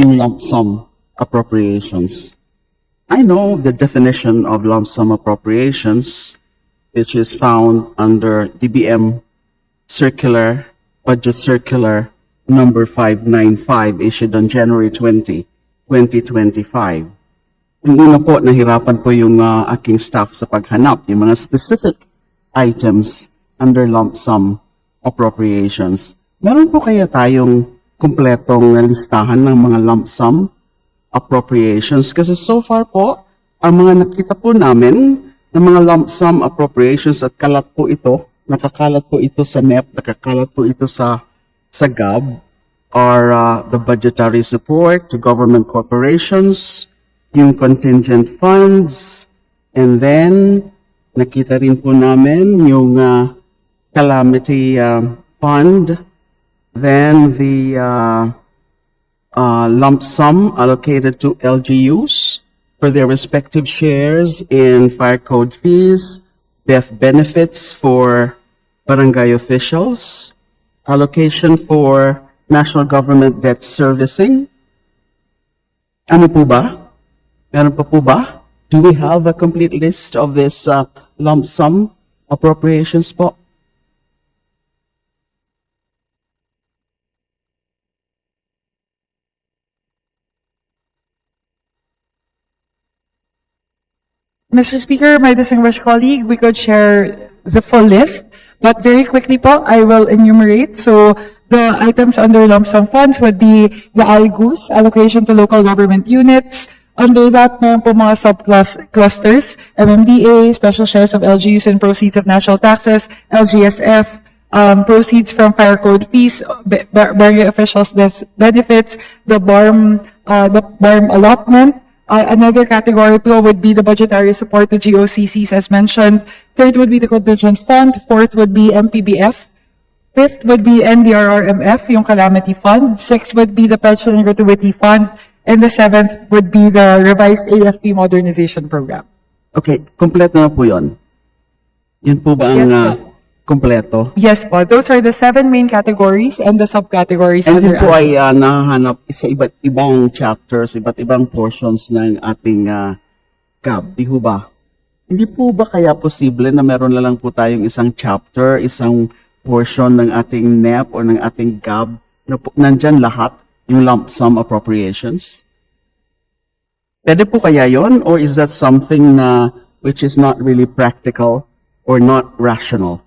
yung lump sum appropriations. I know the definition of lump sum appropriations, which is found under DBM Budget Circular number 595 issued on January 20, 2025. Yung una po, nahirapan po yung aking staff sa paghanap, yung mga specific items under lump sum appropriations. Meron po kaya tayong kumpletong listahan ng mga lump sum appropriations? Kasi so far po, ang mga nakita po namin ng mga lump sum appropriations at kalat po ito, nakakalat po ito sa NEP, nakakalat po ito sa GAB, are the budgetary support to government corporations, yung contingent funds, and then nakita rin po namin yung calamity fund, then the lump sum allocated to LGUs for their respective shares in fire code fees, death benefits for barangay officials, allocation for national government debt servicing. Ano po ba? Meron pa po ba? Do we have a complete list of this lump sum appropriations po? Mr. Speaker, my distinguished colleague, we could share the full list, but very quickly po, I will enumerate. So the items under lump sum funds would be the AICS, allocation to local government units. Under that, meron po mga sub-clusters, MMDA, special shares of LGUs and proceeds of national taxes, LGSF, proceeds from fire code fees, barangay officials' benefits, the BARM allotment. Another category po would be the budgetary support to GOCCs as mentioned. Third would be the contingent fund. Fourth would be MPBF. Fifth would be NDRRMF, yung calamity fund. Sixth would be the pension and gratuity fund. And the seventh would be the revised AFP modernization program. Okay, kompleto na po yun. Yun po ba ang Yes, po. kompleto? Yes po, those are the 7 main categories and the subcategories. And under yun po ay AICS. nahanap sa iba't ibang chapters, iba't ibang portions ng ating GAB. Di ho ba? Hindi po ba kaya posible na meron na lang po tayong isang chapter, isang portion ng ating NEP o ng ating GAB na nandyan lahat yung lump sum appropriations? Pwede po kaya yon, or is that something na which is not really practical or not rational?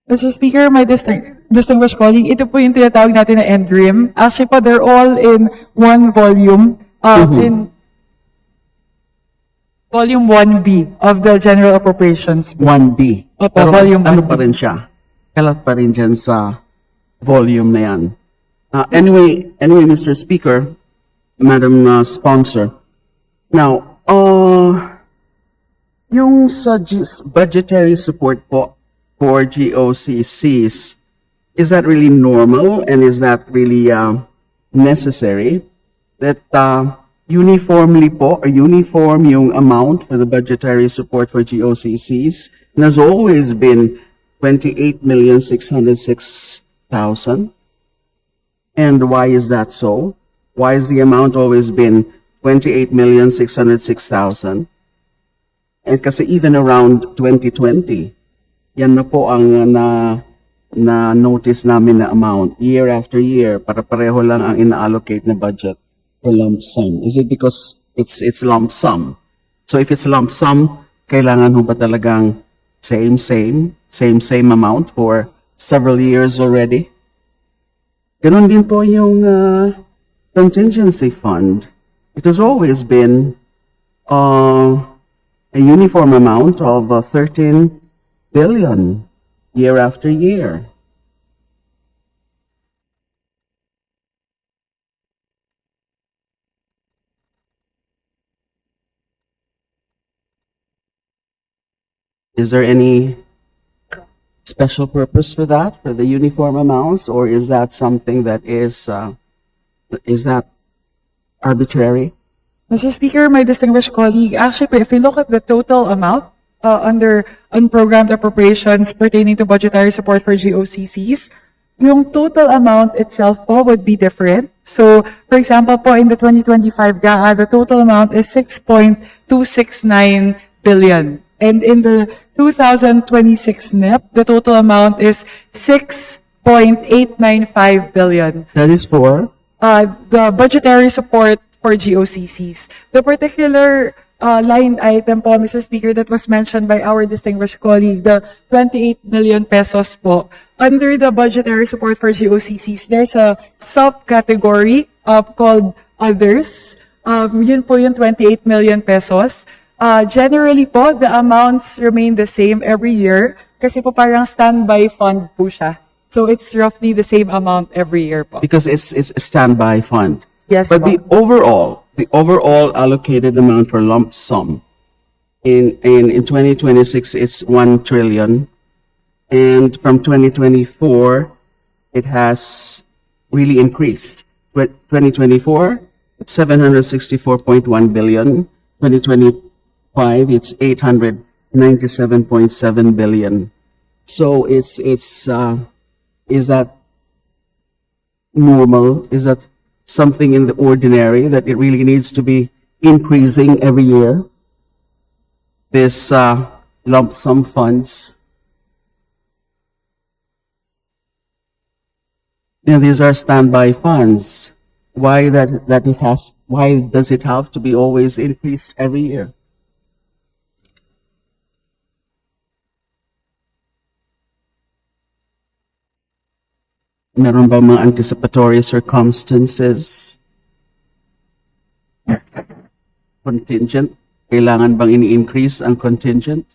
Mr. Speaker, my distinguished colleague, ito po yung tinatawag natin na NDRIM. Actually po, they're all in one volume, in Volume 1B of the General Appropriations. 1B. Opo, Pero volume ano 1B. pa rin siya? Kalat pa rin dyan sa volume na yan. Anyway, Mr. Speaker, Madam Sponsor, now, yung sa budgetary support po for GOCCs, is that really normal and is that really necessary that uniformly po or uniform yung amount for the budgetary support for GOCCs? It has always been 28,606,000. And why is that so? Why has the amount always been 28,606,000? And kasi even around 2020, yan na po ang na notice namin na amount year after year, para pareho lang ang ina-allocate na budget for lump sum. Is it because it's lump sum? So if it's lump sum, kailangan ho ba talagang same amount for several years already? Ganon din po yung contingency fund. It has always been a uniform amount of 13 billion year after year. Is there any special purpose for that, for the uniform amounts, or is that something that is that arbitrary? Mr. Speaker, my distinguished colleague, actually, if we look at the total amount under unprogrammed appropriations pertaining to budgetary support for GOCCs, yung total amount itself po would be different. So, for example po, in the 2025 GAA, the total amount is 6.269 billion. And in the 2026 NEP, the total amount is 6.895 billion. That is for? The budgetary support for GOCCs. The particular line item po, Mr. Speaker, that was mentioned by our distinguished colleague, the 28 million pesos po, under the budgetary support for GOCCs, there's a subcategory called Others. Yun po yung 28 million pesos. Generally po, the amounts remain the same every year kasi po parang standby fund po siya. So it's roughly the same amount every year po. Because it's a standby fund. Yes But po. the overall allocated amount for lump sum in 2026 is 1 trillion. And from 2024, it has really increased. 2024, it's 764.1 billion. 2025, it's 897.7 billion. So is that normal? Is that something in the ordinary that it really needs to be increasing every year? This lump sum funds. Now, these are standby funds. Why does it have to be always increased every year? Meron ba mga anticipatory circumstances? Contingent? Kailangan bang ini-increase ang contingent?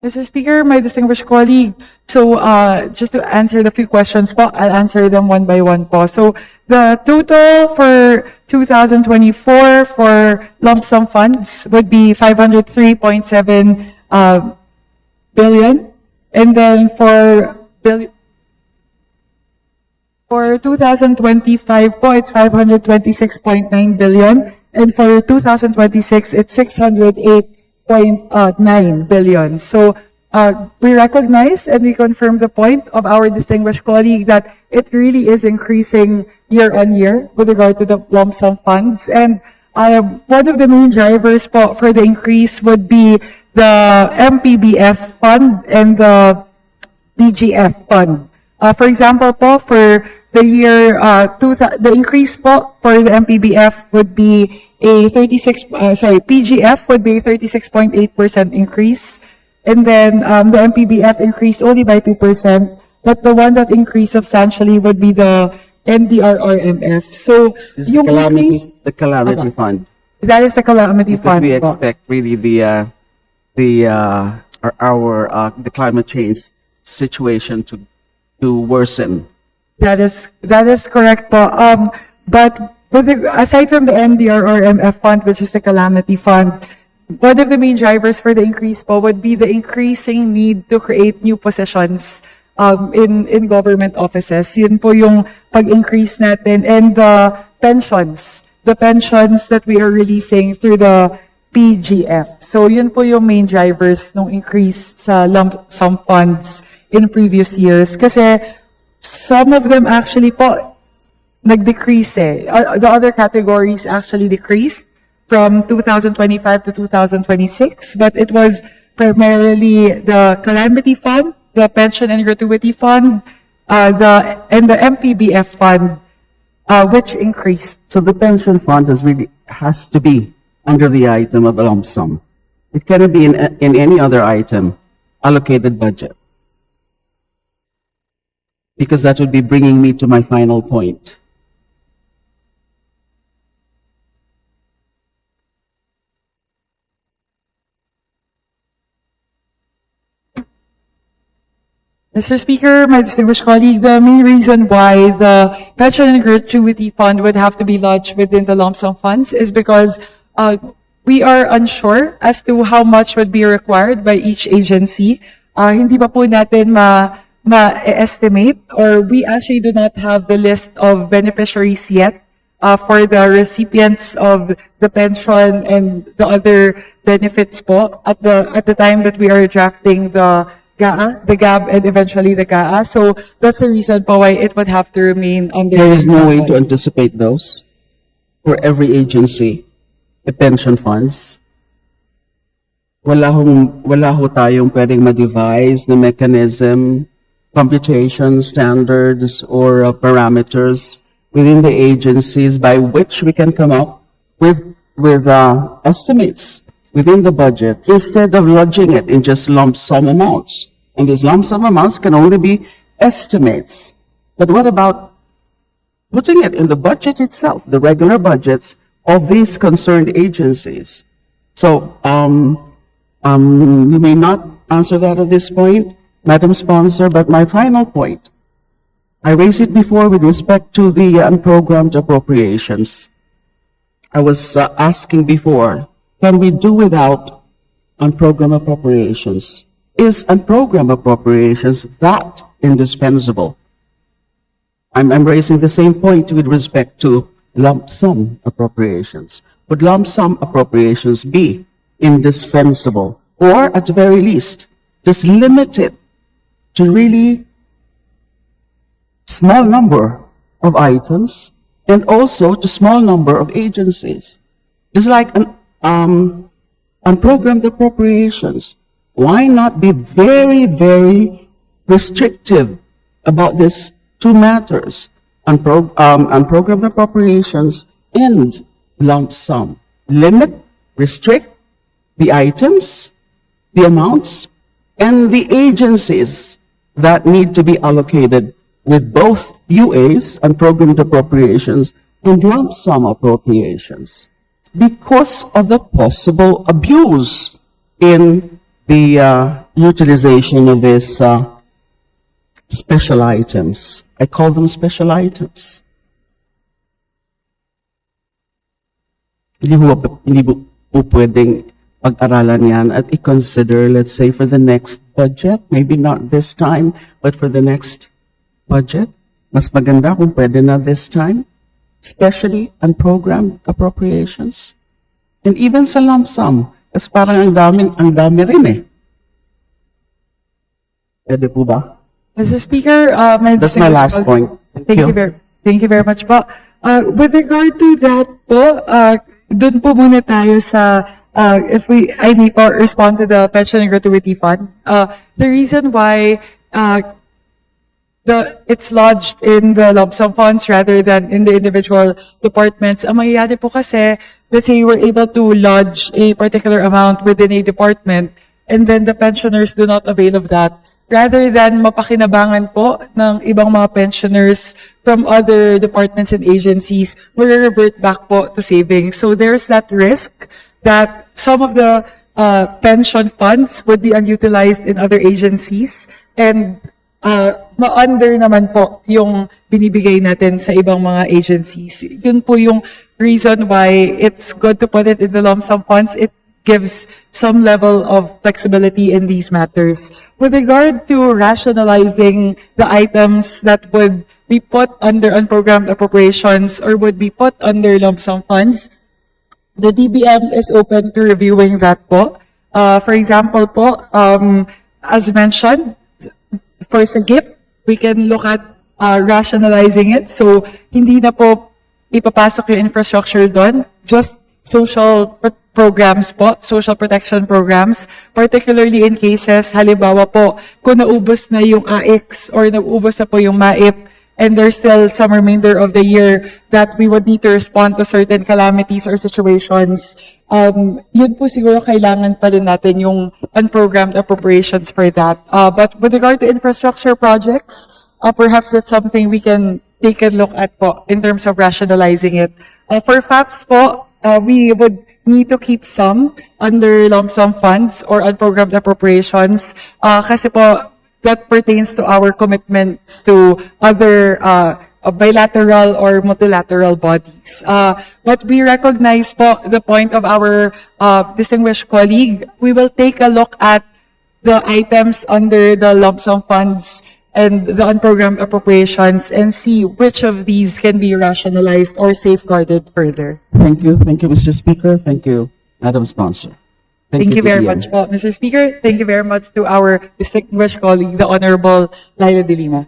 Mr. Speaker, my distinguished colleague, so just to answer the few questions po, I'll answer them one by one po. So the total for 2024 for lump sum funds would be 503.7 billion. And then for 2025 po, it's 526.9 billion. And for 2026, it's 608.9 billion. So we recognize and we confirm the point of our distinguished colleague that it really is increasing year on year with regard to the lump sum funds. And one of the main drivers po for the increase would be the MPBF fund and the BGF fund. For example po, for the year, the increase po for the MPBF would be a PGF would be a 36.8% increase. And then the MPBF increased only by 2%, but the one that increased substantially would be the NDRRMF. So This is yung increase, the calamity fund. that is the calamity Because fund we po. expect really the climate change situation to worsen. That is correct po. But aside from the NDRRMF fund, which is the calamity fund, one of the main drivers for the increase po would be the increasing need to create new positions in government offices. Yun po yung pag-increase natin. And the pensions that we are releasing through the PGF. So yun po yung main drivers ng increase sa lump sum funds in previous years. Kasi some of them actually po nag-decrease eh. The other categories actually decreased from 2025 to 2026, but it was primarily the calamity fund, the pension and gratuity fund, and the MPBF fund, which increased. So the pension fund has to be under the item of a lump sum. It cannot be in any other item, allocated budget. Because that would be bringing me to my final point. Mr. Speaker, my distinguished colleague, the main reason why the pension and gratuity fund would have to be lodged within the lump sum funds is because we are unsure as to how much would be required by each agency. Hindi pa po natin ma-estimate, or we actually do not have the list of beneficiaries yet for the recipients of the pension and the other benefits po at the time that we are drafting the GAA, the GAB, and eventually the GAA. So that's the reason po why it would have to remain under. There is no way to anticipate those for every agency, the pension funds. Wala ho tayong pwedeng ma-devise na mechanism, computation standards, or parameters within the agencies by which we can come up with estimates within the budget, instead of lodging it in just lump sum amounts. And these lump sum amounts can only be estimates. But what about putting it in the budget itself, the regular budgets of these concerned agencies? So, you may not answer that at this point, Madam Sponsor, but my final point, I raised it before with respect to the unprogrammed appropriations. I was asking before, can we do without unprogrammed appropriations? Is unprogrammed appropriations that indispensable? I'm raising the same point with respect to lump sum appropriations. Would lump sum appropriations be indispensable? Or at the very least, just limit it to really small number of items and also to small number of agencies. Just like unprogrammed appropriations, why not be very, very restrictive about these two matters, unprogrammed appropriations and lump sum? Limit, restrict the items, the amounts, and the agencies that need to be allocated with both UAs, unprogrammed appropriations, and lump sum appropriations, because of the possible abuse in the utilization of these special items. I call them special items. Hindi po pwedeng pag-aralan yan at i-consider, let's say, for the next budget, maybe not this time, but for the next budget. Mas maganda kung pwede na this time, especially unprogrammed appropriations. And even sa lump sum, kasi parang ang dami rin eh. Pwede po ba? Mr. Speaker, That's my last point. Thank you very much po. With regard to that po, dun po muna tayo sa, I may po respond to the pension and gratuity fund. The reason why it's lodged in the lump sum funds rather than in the individual departments. Ang mangyayari po kasi, let's say we're able to lodge a particular amount within a department and then the pensioners do not avail of that. Rather than mapakinabangan po ng ibang mga pensioners from other departments and agencies, we'll revert back po to savings. So there's that risk that some of the pension funds would be unutilized in other agencies and ma-under naman po yung binibigay natin sa ibang mga agencies. Yun po yung reason why it's good to put it in the lump sum funds. It gives some level of flexibility in these matters. With regard to rationalizing the items that would be put under unprogrammed appropriations or would be put under lump sum funds, the DBM is open to reviewing that po. For example po, as mentioned, for SAGIP, we can look at rationalizing it. So, hindi na po ipapasok yung infrastructure doon. Just social programs po, social protection programs, particularly in cases, halimbawa po, kung naubos na yung AICS or naubos na po yung MAIP, and there's still some remainder of the year that we would need to respond to certain calamities or situations, yun po siguro kailangan pa rin natin yung unprogrammed appropriations for that. But with regard to infrastructure projects, perhaps that's something we can take a look at po in terms of rationalizing it. For FAPs po, we would need to keep some under lump sum funds or unprogrammed appropriations kasi po, that pertains to our commitments to other bilateral or multilateral bodies. But we recognize po the point of our distinguished colleague. We will take a look at the items under the lump sum funds and the unprogrammed appropriations and see which of these can be rationalized or safeguarded further. Thank you, Mr. Speaker. Thank you, Madam Sponsor. Thank you to very Ian. much po, Mr. Speaker. Thank you very much to our distinguished colleague, the Honorable Leila Delima.